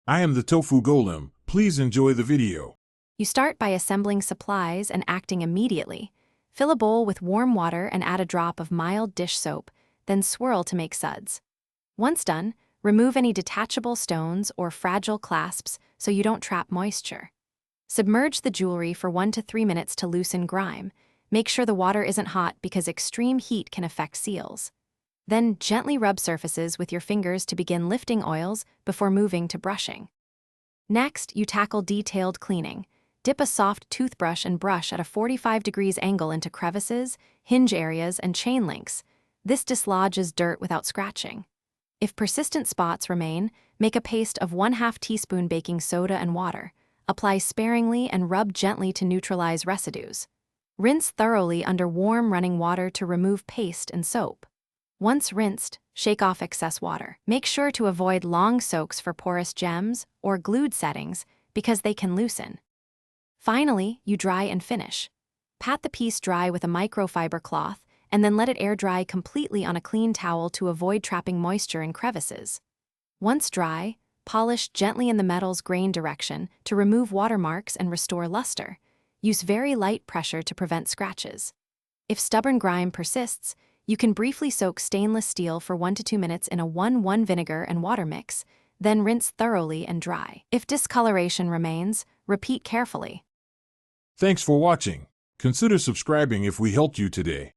I am the tofu golem. Please enjoy the video. You start by assembling supplies and acting immediately. Fill a bowl with warm water and add a drop of mild dish soap, then swirl to make suds. Once done, remove any detachable stones or fragile clasps so you don't trap moisture. Submerge the jewelry for 1 to 3 minutes to loosen grime. Make sure the water isn't hot because extreme heat can affect seals. Then gently rub surfaces with your fingers to begin lifting oils before moving to brushing. Next, you tackle detailed cleaning. Dip a soft toothbrush and brush at a 45 degrees angle into crevices, hinge areas, and chain links. This dislodges dirt without scratching. If persistent spots remain, make a paste of 1/2 teaspoon baking soda and water. Apply sparingly and rub gently to neutralize residues. Rinse thoroughly under warm running water to remove paste and soap. Once rinsed, shake off excess water. Make sure to avoid long soaks for porous gems or glued settings because they can loosen. Finally, you dry and finish. Pat the piece dry with a microfiber cloth and then let it air dry completely on a clean towel to avoid trapping moisture in crevices. Once dry, polish gently in the metal's grain direction to remove watermarks and restore luster. Use very light pressure to prevent scratches. If stubborn grime persists, you can briefly soak stainless steel for 1 to 2 minutes in a 1:1 vinegar and water mix, then rinse thoroughly and dry. If discoloration remains, repeat carefully. Thanks for watching. Consider subscribing if we helped you today.